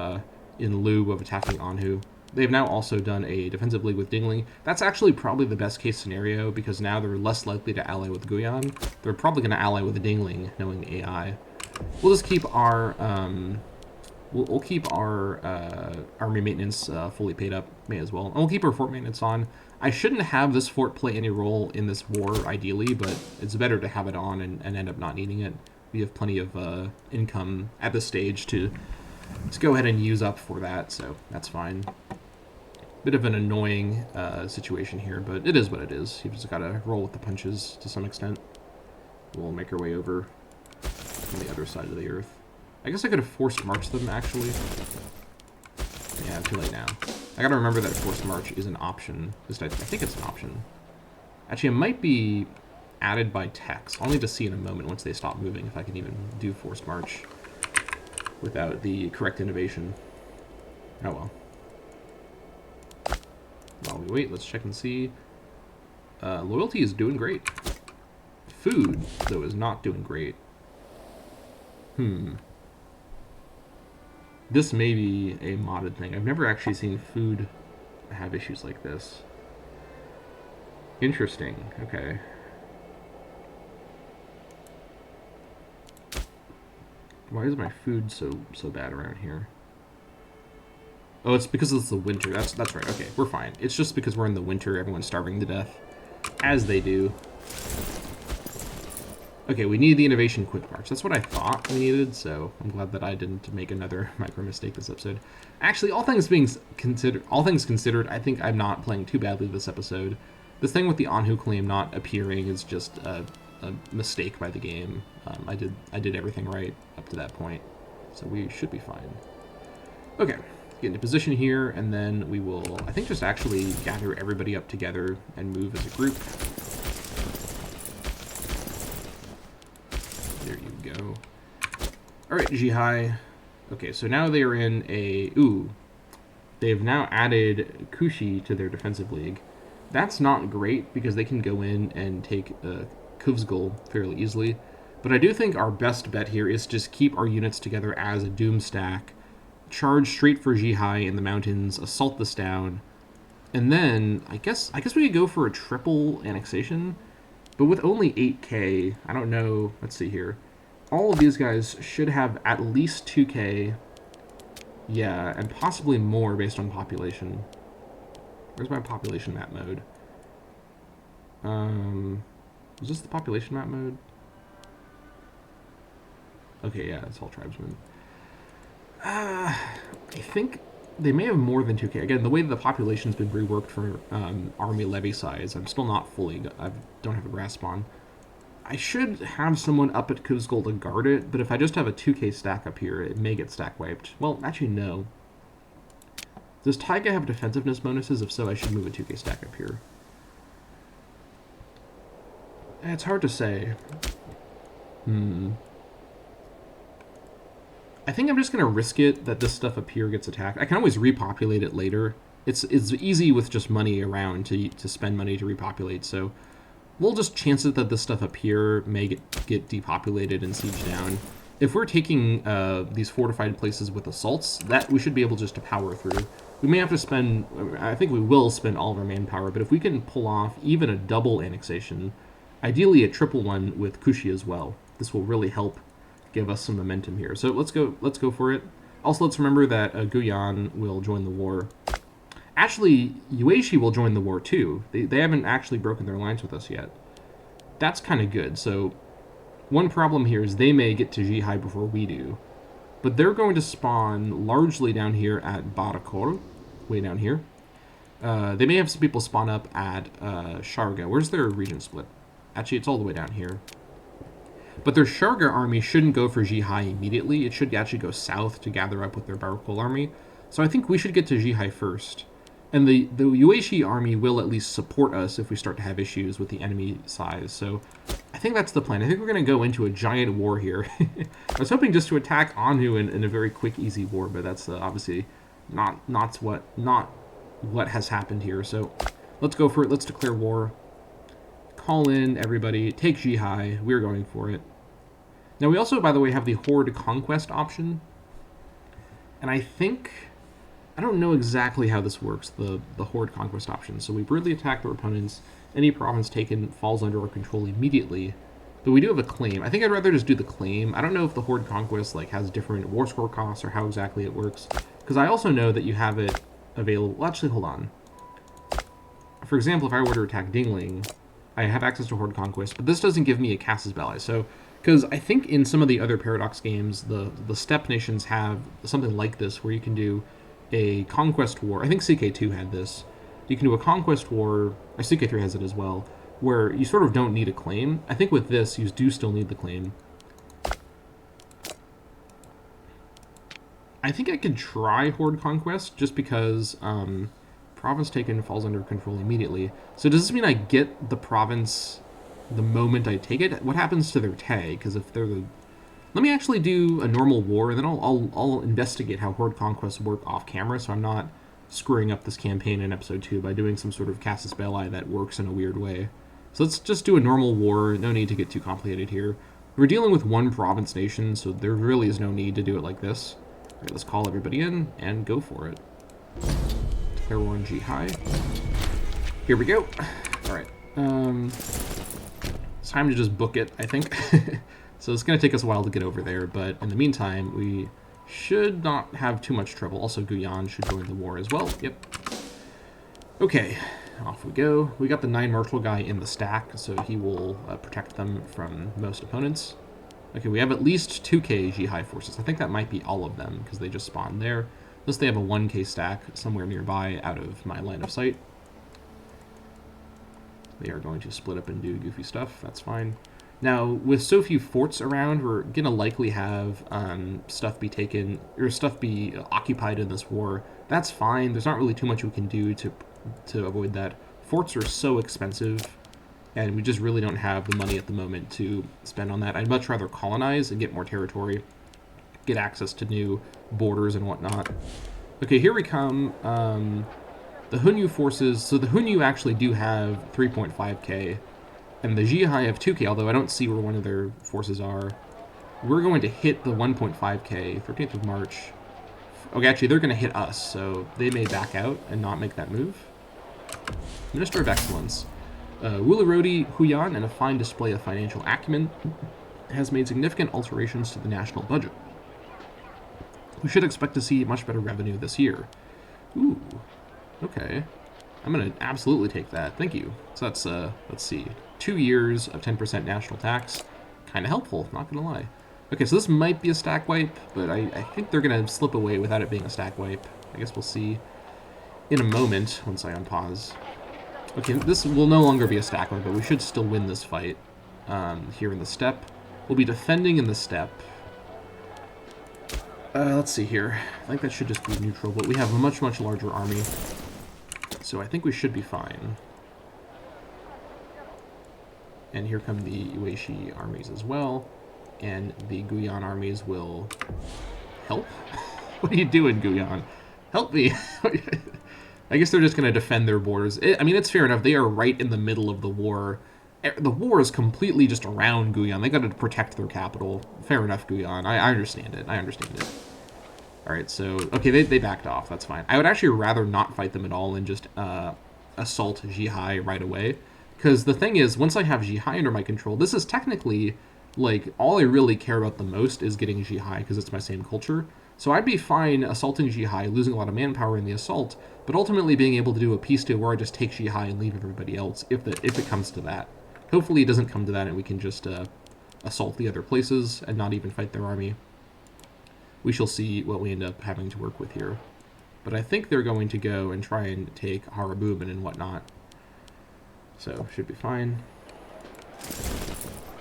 in lieu of attacking Anhu. They've now also done a defensive league with Dingling. That's actually probably the best case scenario, because now they're less likely to ally with Guyan. They're probably going to ally with Dingling, knowing AI. We'll just keep our we'll keep our army maintenance fully paid up, may as well. And we'll keep our fort maintenance on. I shouldn't have this fort play any role in this war, ideally, but it's better to have it on and end up not needing it. We have plenty of income at this stage to go ahead and use up for that, so that's fine. Bit of an annoying situation here, but it is what it is. You've just got to roll with the punches to some extent. We'll make our way over from the other side of the earth. I guess I could have forced marched them, actually. Yeah, too late now. I gotta remember that forced march is an option. At least I think it's an option. Actually, it might be added by text. I'll need to see in a moment once they stop moving if I can even do forced march without the correct innovation. Oh well. While we wait, let's check and see. Loyalty is doing great. Food, though, is not doing great. This may be a modded thing. I've never actually seen food have issues like this. Interesting. Okay. Why is my food so bad around here? Oh, it's because it's the winter. That's right. Okay, we're fine. It's just because we're in the winter, everyone's starving to death. As they do. Okay, we need the innovation quick march. That's what I thought we needed, so I'm glad that I didn't make another micro mistake this episode. Actually, all things considered, I think I'm not playing too badly this episode. This thing with the Anhu claim not appearing is just a mistake by the game. I did everything right up to that point, so we should be fine. Okay, get into position here, and then we will, I think, just actually gather everybody up together and move as a group. There you go. All right, Jihai. Okay, so now they are in a... Ooh. They've now added Kushi to their defensive league. That's not great, because they can go in and take Kuvsgul fairly easily. But I do think our best bet here is just keep our units together as a Doom stack, charge straight for Jihai in the mountains, assault this down, and then I guess we could go for a triple annexation, but with only 8k, I don't know, let's see here. All of these guys should have at least 2k, yeah, and possibly more based on population. Where's my population map mode? Is this the population map mode? Okay, yeah, it's all tribesmen. I think they may have more than 2k. Again, the way that the population's been reworked for army levy size, I'm still not fully, I don't have a grasp on. I should have someone up at Kuzgul to guard it, but if I just have a 2k stack up here, it may get stack wiped. Well, actually, no. Does Taiga have defensiveness bonuses? If so, I should move a 2k stack up here. It's hard to say. I think I'm just going to risk it that this stuff up here gets attacked. I can always repopulate it later. It's easy with just money around to spend money to repopulate, so we'll just chance it that this stuff up here may get depopulated and siege down. If we're taking these fortified places with assaults, that we should be able just to power through. We may have to spend, I think we will spend all of our manpower, but if we can pull off even a double annexation, ideally a triple one with Kushi as well, this will really help give us some momentum here. So let's go for it. Also, let's remember that Guyan will join the war. Actually, Yueshi will join the war too. They haven't actually broken their alliance with us yet. That's kind of good. So one problem here is they may get to Jihai before we do. But they're going to spawn largely down here at Barakor, way down here. They may have some people spawn up at Sharga. Where's their region split? Actually, it's all the way down here. But their Sharga army shouldn't go for Jihai immediately. It should actually go south to gather up with their Barakol army. So I think we should get to Jihai first. And the Yueshi army will at least support us if we start to have issues with the enemy size. So I think that's the plan. I think we're going to go into a giant war here. I was hoping just to attack Anhu in a very quick, easy war, but that's obviously not what has happened here. So let's go for it. Let's declare war. Call in everybody. Take Jihai. We're going for it. Now we also, by the way, have the Horde Conquest option. And I don't know exactly how this works, the Horde Conquest option. So we brutally attack their opponents. Any province taken falls under our control immediately. But we do have a claim. I think I'd rather just do the claim. I don't know if the Horde Conquest has different war score costs or how exactly it works. Because I also know that you have it available. Well, actually, hold on. For example, if I were to attack Dingling, I have access to Horde Conquest, but this doesn't give me a Casus Belli. So, because I think in some of the other Paradox games, the steppe nations have something like this, where you can do a conquest war. I think CK2 had this. You can do a conquest war, or CK3 has it as well, where you sort of don't need a claim. I think with this, you do still need the claim. I think I could try Horde Conquest just because province taken falls under control immediately. So does this mean I get the province the moment I take it? What happens to their tag? Because if they're the... Let me actually do a normal war, and then I'll investigate how Horde Conquests work off camera, so I'm not screwing up this campaign in episode 2 by doing some sort of Casus Belli that works in a weird way. So let's just do a normal war. No need to get too complicated here. We're dealing with one province nation, so there really is no need to do it like this. All right, let's call everybody in and go for it. Declare war on G high. Here we go. All right. It's time to just book it, I think. So it's going to take us a while to get over there, but in the meantime, we should not have too much trouble. Also, Guyane should join the war as well. Yep. Okay, off we go. We got the 9 martial guy in the stack, so he will protect them from most opponents. Okay, we have at least 2k G-High forces. I think that might be all of them, because they just spawned there. Unless they have a 1k stack somewhere nearby out of my line of sight. They are going to split up and do goofy stuff. That's fine. Now, with so few forts around, we're going to likely have stuff be taken, or stuff be occupied in this war. That's fine. There's not really too much we can do to avoid that. Forts are so expensive, and we just really don't have the money at the moment to spend on that. I'd much rather colonize and get more territory, get access to new borders and whatnot. Okay, here we come. The Hunyu forces, so the Hunyu actually do have 3.5k, and the Jihai have 2k, although I don't see where one of their forces are. We're going to hit the 1.5k, 13th of March. Okay, actually, they're going to hit us, so they may back out and not make that move. Minister of Excellence. Wularodi Huyan, in a fine display of financial acumen, has made significant alterations to the national budget. We should expect to see much better revenue this year. Ooh, okay. I'm going to absolutely take that. Thank you. So that's, let's see, 2 years of 10% national tax. Kind of helpful, not going to lie. Okay, so this might be a stack wipe, but I think they're going to slip away without it being a stack wipe. I guess we'll see in a moment once I unpause. Okay, this will no longer be a stack wipe, but we should still win this fight here in the steppe. We'll be defending in the steppe. Let's see here. I think that should just be neutral, but we have a much, much larger army. So I think we should be fine. And here come the Ueshi armies as well. And the Guyane armies will help? What are you doing, Guyane? Help me! I guess they're just going to defend their borders. I mean, it's fair enough. They are right in the middle of the war. The war is completely just around Guyane. They got to protect their capital. Fair enough, Guyane. I understand it. I understand it. Alright, so... Okay, they backed off. That's fine. I would actually rather not fight them at all and just assault Jihai right away. Because the thing is, once I have Jihai under my control, this is technically... Like, all I really care about the most is getting Jihai, because it's my same culture. So I'd be fine assaulting Jihai, losing a lot of manpower in the assault, but ultimately being able to do a peace deal where I just take Jihai and leave everybody else, if it comes to that. Hopefully it doesn't come to that and we can just assault the other places and not even fight their army. We shall see what we end up having to work with here. But I think they're going to go and try and take Harabuban and whatnot. So, should be fine.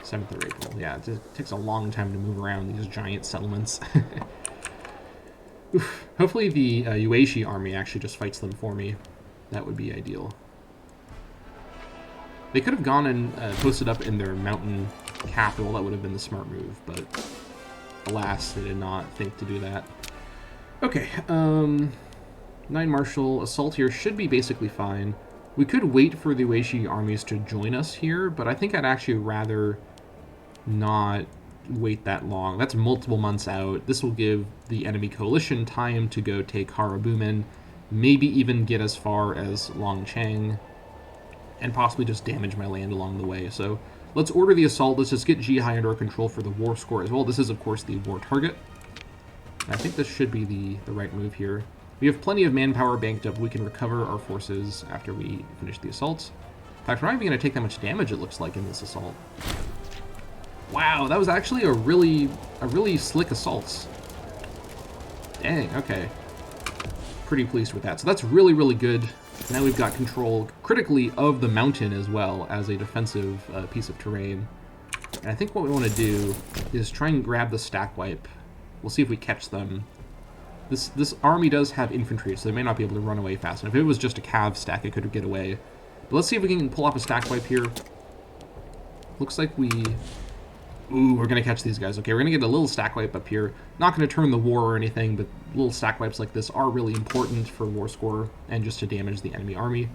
7th of April. Yeah, it takes a long time to move around these giant settlements. Oof. Hopefully the Ueshi army actually just fights them for me. That would be ideal. They could have gone and posted up in their mountain capital. That would have been the smart move, but alas, they did not think to do that. Okay, 9 martial assault here should be basically fine. We could wait for the Ueshi armies to join us here, but I think I'd actually rather not wait that long. That's multiple months out. This will give the enemy coalition time to go take Harabuman, maybe even get as far as Longcheng, and possibly just damage my land along the way. So let's order the assault. Let's just get Jihai under our control for the war score as well. This is, of course, the war target. I think this should be the right move here. We have plenty of manpower banked up. We can recover our forces after we finish the assault. In fact, we're not even going to take that much damage, it looks like, in this assault. Wow, that was actually a really slick assault. Dang, okay. Pretty pleased with that. So that's really, really good. Now we've got control, critically, of the mountain as well as a defensive piece of terrain. And I think what we want to do is try and grab the stack wipe. We'll see if we catch them This army does have infantry, so they may not be able to run away fast enough. If it was just a cav stack, it could get away. But let's see if we can pull off a stack wipe here. Looks like we... Ooh, we're going to catch these guys. Okay, we're going to get a little stack wipe up here. Not going to turn the war or anything, but little stack wipes like this are really important for war score and just to damage the enemy army.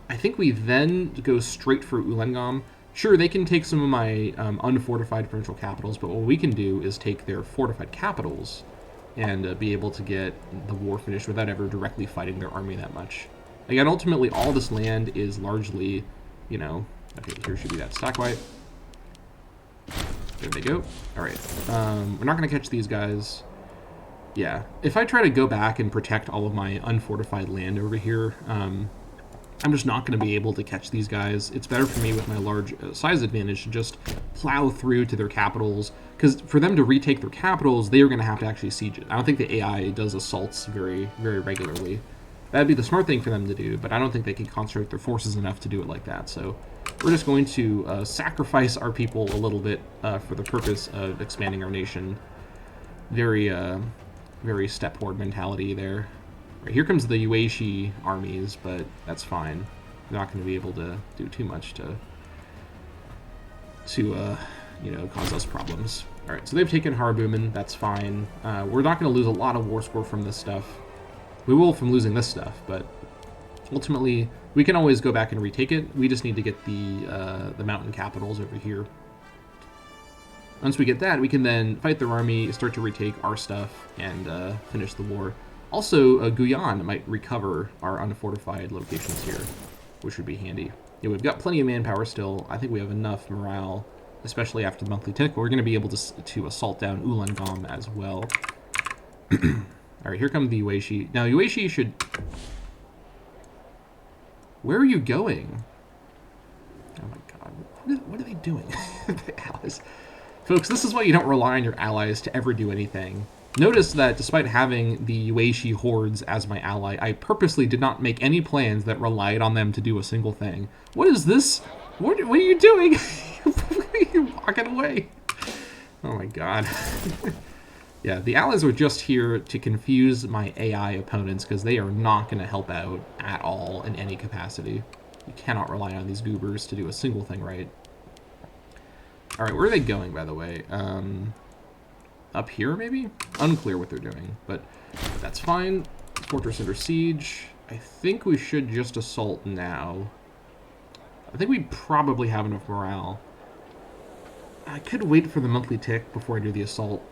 I think we then go straight for Ulangom. Sure, they can take some of my unfortified provincial capitals, but what we can do is take their fortified capitals and be able to get the war finished without ever directly fighting their army that much. Again, ultimately, all this land is largely, you know... Okay, here should be that stack wipe. There they go. Alright. We're not going to catch these guys. Yeah. If I try to go back and protect all of my unfortified land over here, I'm just not going to be able to catch these guys. It's better for me with my large size advantage to just plow through to their capitals, because for them to retake their capitals, they are going to have to actually siege it. I don't think the AI does assaults very, very regularly. That'd be the smart thing for them to do, but I don't think they can concentrate their forces enough to do it like that. So we're just going to sacrifice our people a little bit for the purpose of expanding our nation. Very, very step-forward mentality there. Right, here comes the Yueshi armies, but that's fine. They're not going to be able to do too much to you know, cause us problems. All right, so they've taken Harabumen. That's fine. We're not going to lose a lot of war score from this stuff. We will from losing this stuff, but ultimately we can always go back and retake it. We just need to get the mountain capitals over here. Once we get that, we can then fight their army, start to retake our stuff, and finish the war. Also, Guyana might recover our unfortified locations here, which would be handy. Yeah, we've got plenty of manpower still. I think we have enough morale, especially after the monthly tick. We're going to be able to assault down Ulangom as well. All right, here come the Yueshi. Now, Yueshi should... Where are you going? Oh my god, what are they doing? The allies. Folks, this is why you don't rely on your allies to ever do anything. Notice that despite having the Yueshi hordes as my ally, I purposely did not make any plans that relied on them to do a single thing. What is this? What are you doing? You're walking away. Oh my god. Yeah, the allies are just here to confuse my AI opponents because they are not going to help out at all in any capacity. You cannot rely on these goobers to do a single thing right. Alright, where are they going, by the way? Up here, maybe? Unclear what they're doing, but that's fine. Fortress under siege. I think we should just assault now. I think we probably have enough morale. I could wait for the monthly tick before I do the assault.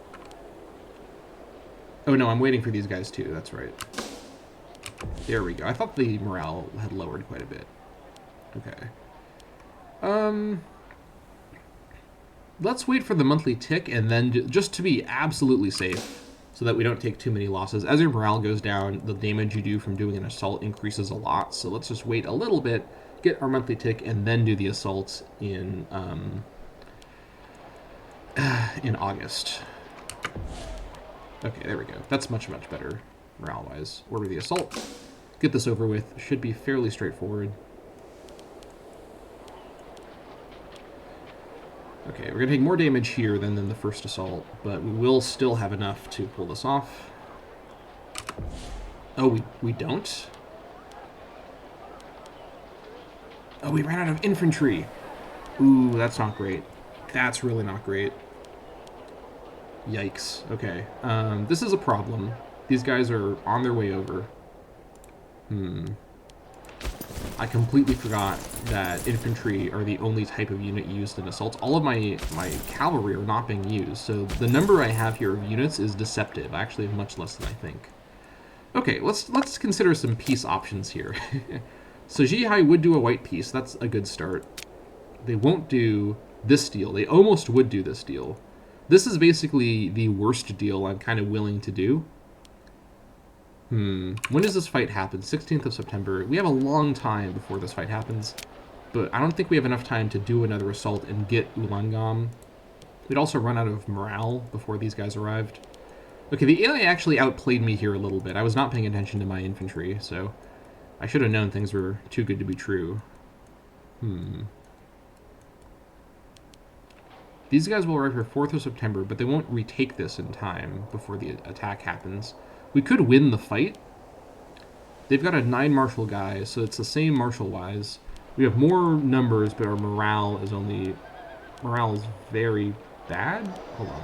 Oh no, I'm waiting for these guys too, that's right. There we go. I thought the morale had lowered quite a bit. Okay. Let's wait for the monthly tick, and then just to be absolutely safe, so that we don't take too many losses. As your morale goes down, the damage you do from doing an assault increases a lot, so let's just wait a little bit, get our monthly tick, and then do the assaults in August. Okay, there we go. That's much, much better morale-wise. Order the assault. Get this over with. Should be fairly straightforward. Okay, we're going to take more damage here than the first assault, but we will still have enough to pull this off. Oh, we don't? Oh, we ran out of infantry. Ooh, that's not great. That's really not great. Yikes. Okay. This is a problem. These guys are on their way over. I completely forgot that infantry are the only type of unit used in assaults. All of my cavalry are not being used, so the number I have here of units is deceptive. I actually have much less than I think. Okay, let's consider some peace options here. So Zhihai would do a white peace. That's a good start. They won't do this deal. They almost would do this deal. This is basically the worst deal I'm kind of willing to do. When does this fight happen? 16th of September. We have a long time before this fight happens, but I don't think we have enough time to do another assault and get Ulangom. We'd also run out of morale before these guys arrived. Okay, the AI actually outplayed me here a little bit. I was not paying attention to my infantry, so I should have known things were too good to be true. These guys will arrive here 4th of September, but they won't retake this in time before the attack happens. We could win the fight. They've got a 9 martial guy, so it's the same martial-wise. We have more numbers, but our morale is only... Morale is very bad? Hold on.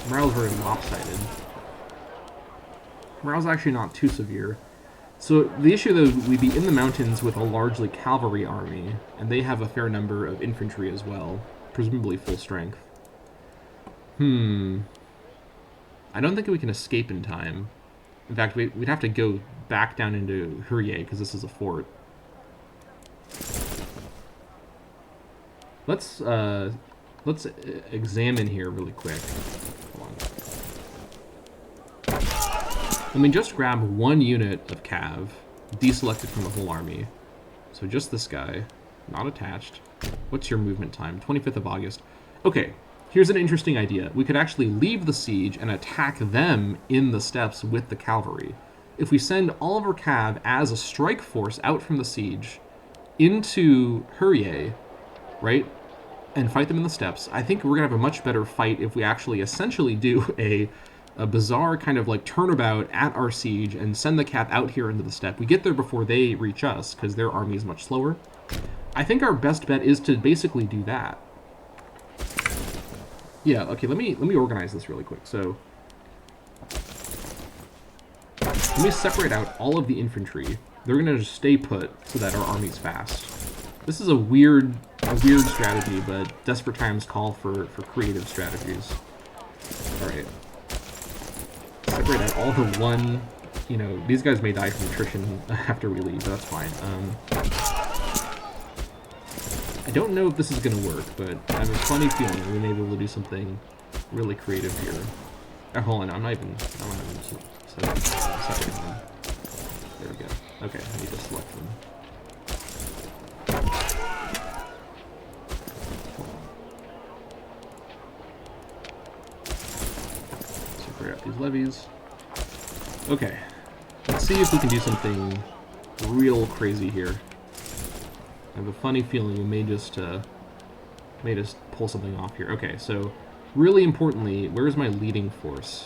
Morale is very lopsided. Morale's actually not too severe. So the issue, though, we'd be in the mountains with a largely cavalry army, and they have a fair number of infantry as well, presumably full strength. I don't think we can escape in time. In fact, we'd have to go back down into Hurye, because this is a fort. Let's examine here really quick. Hold on. Let me just grab 1 unit of cav, deselected from the whole army. So just this guy, not attached. What's your movement time? 25th of August. Okay, here's an interesting idea. We could actually leave the siege and attack them in the steppes with the cavalry. If we send all of our cav as a strike force out from the siege into Hurye, right, and fight them in the steppes, I think we're going to have a much better fight if we actually essentially do a bizarre kind of like turnabout at our siege and send the cav out here into the steppe. We get there before they reach us because their army is much slower. I think our best bet is to basically do that. Yeah, okay, let me organize this really quick. So let me separate out all of the infantry. They're going to just stay put so that our army's fast. This is a weird strategy, but desperate times call for creative strategies. Alright. Separate out all the one... You know, these guys may die from attrition after we leave, but that's fine. I don't know if this is going to work, but I have a funny feeling we may be able to do something really creative here. Oh, hold on, I'm not even separating them. There we go. Okay, I need to select them. Separate out these levies. Okay, let's see if we can do something real crazy here. I have a funny feeling we may just pull something off here. Okay, so really importantly, where's my leading force?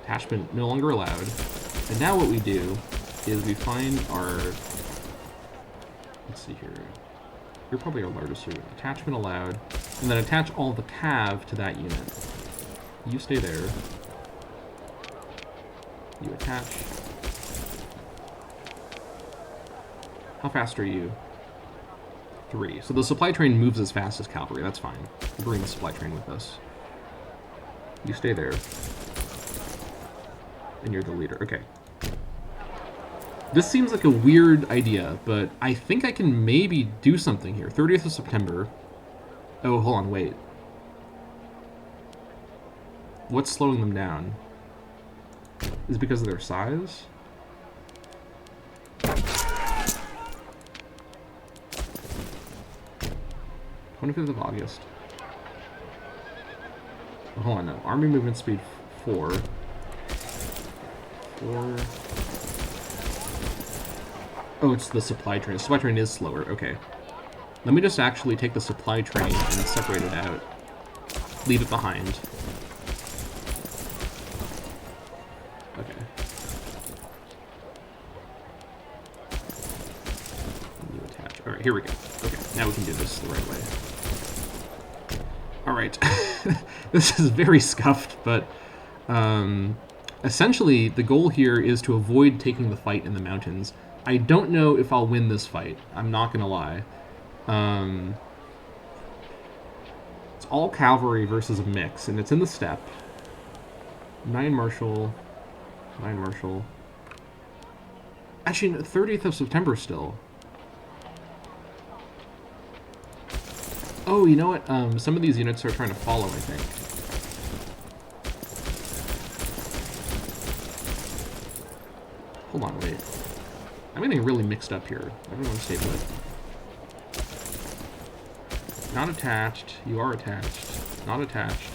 Attachment no longer allowed. And now what we do is we find our... Let's see here. You're probably our largest unit. Attachment allowed. And then attach all the cav to that unit. You stay there. You attach. How fast are you? 3. So the supply train moves as fast as cavalry. That's fine. We'll bring the supply train with us. You stay there. And you're the leader. Okay. This seems like a weird idea, but I think I can maybe do something here. 30th of September. Oh, hold on, wait. What's slowing them down? Is it because of their size? 25th of August. Oh, hold on, no. Army movement speed 4. 4. Oh, it's the supply train. The supply train is slower. Okay. Let me just actually take the supply train and separate it out. Leave it behind. Okay. You attach. Alright, here we go. Okay, now we can do this the right way. Alright. This is very scuffed, but essentially the goal here is to avoid taking the fight in the mountains. I don't know if I'll win this fight. I'm not going to lie. It's all cavalry versus a mix, and it's in the steppe. 9 martial. 9 martial. Actually, 30th of September still. Oh, you know what? Some of these units are trying to follow, I think. Hold on, wait. I'm getting really mixed up here. Everyone stay put. Not attached. You are attached. Not attached.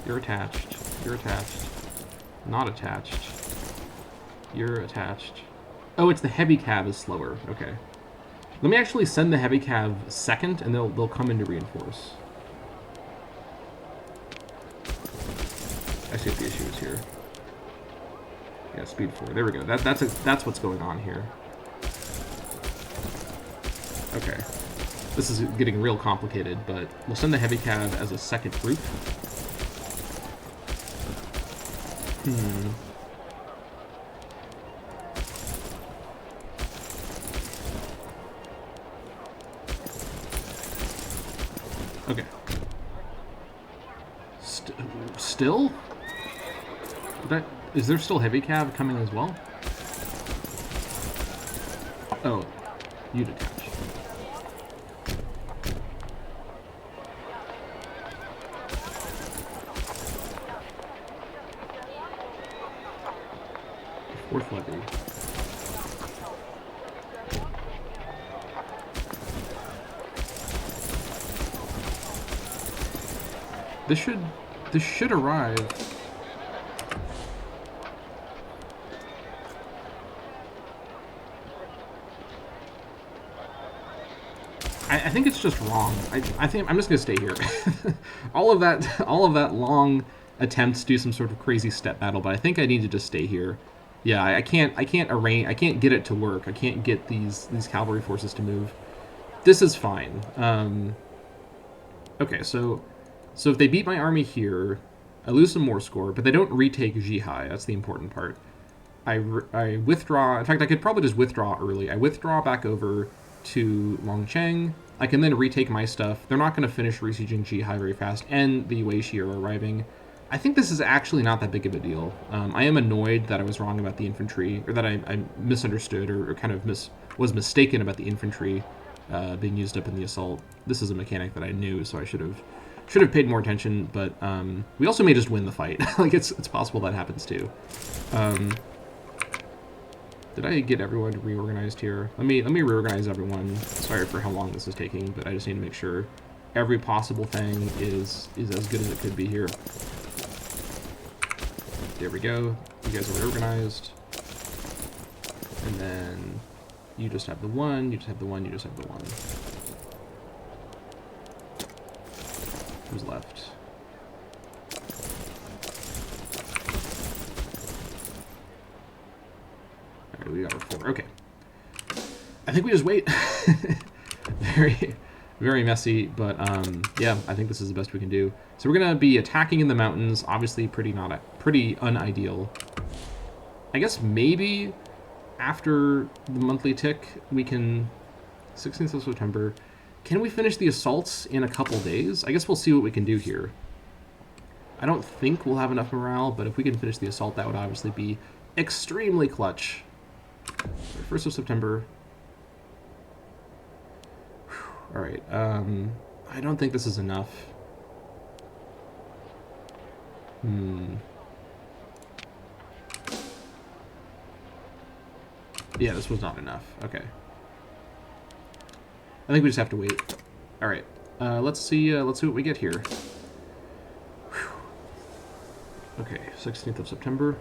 You're attached. You're attached. Not attached. You're attached. Oh, it's the heavy cab is slower. Okay. Let me actually send the heavy cav second, and they'll come in to reinforce. I see what the issue is here. Yeah, speed 4. There we go. That's what's going on here. Okay. This is getting real complicated, but we'll send the heavy cav as a second group. Okay. Still? Is there still heavy cav coming as well? Oh, you detach. Fourth levy. This should arrive. I think it's just wrong. I think I'm just gonna stay here. all of that long attempts to do some sort of crazy step battle, but I think I need to just stay here. Yeah, I can't get it to work. I can't get these cavalry forces to move. This is fine. Okay, so if they beat my army here, I lose some more score, but they don't retake Zhihai. That's the important part. I withdraw. In fact, I could probably just withdraw early. I withdraw back over to Longcheng. I can then retake my stuff. They're not going to finish resieging Zhihai very fast, and the Weishi are arriving. I think this is actually not that big of a deal. I am annoyed that I was wrong about the infantry, or that I misunderstood, or kind of was mistaken about the infantry being used up in the assault. This is a mechanic that I knew, so I should have paid more attention. But we also may just win the fight. Like it's possible that happens too. Did I get everyone reorganized here? Let me reorganize everyone. Sorry for how long this is taking, but I just need to make sure every possible thing is as good as it could be here. There we go. You guys are reorganized. And then you just have the one, you just have the one, you just have the one. Who's left? Alright, we got our 4. Okay. I think we just wait. Very messy, but yeah, I think this is the best we can do. So we're gonna be attacking in the mountains. Obviously, pretty unideal. I guess maybe after the monthly tick, we can 16th of September. Can we finish the assaults in a couple days? I guess we'll see what we can do here. I don't think we'll have enough morale, but if we can finish the assault, that would obviously be extremely clutch. 1st of September. All right. I don't think this is enough. Yeah, this was not enough. Okay. I think we just have to wait. All right. Let's see what we get here. Whew. Okay, 16th of September.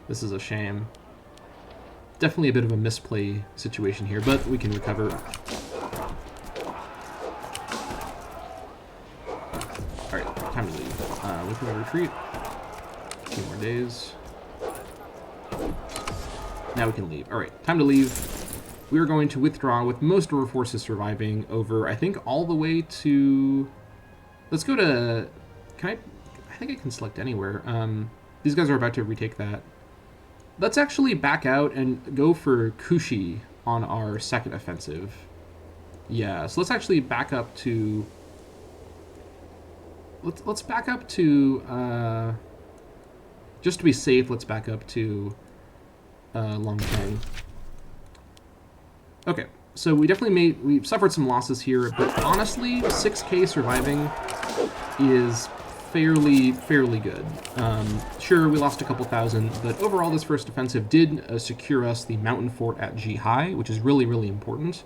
This is a shame. Definitely a bit of a misplay situation here, but we can recover. Alright, time to leave. With my retreat. A few more days. Now we can leave. Alright, time to leave. We are going to withdraw with most of our forces surviving over, I think, all the way to... Let's go to... I think I can select anywhere. These guys are about to retake that. Let's actually back out and go for Kushi on our second offensive. Yeah, so let's actually back up to... Let's back up to... just to be safe, let's back up to Longcheng. Okay, so we've suffered some losses here, but honestly, 6k surviving is fairly good. Sure, we lost a couple thousand, but overall this first offensive did secure us the mountain fort at Zhihai, which is really important.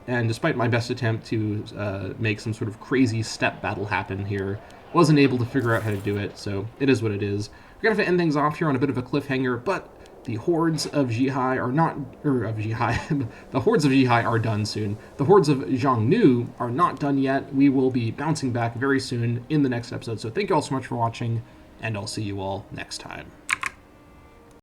And despite my best attempt to make some sort of crazy step battle happen here, wasn't able to figure out how to do it, so it is what it is. We're gonna have to end things off here on a bit of a cliffhanger, but The hordes of Jihai are not, or of Jihai, the hordes of Jihai are done soon. The hordes of Xiongnu are not done yet. We will be bouncing back very soon in the next episode. So thank you all so much for watching, and I'll see you all next time.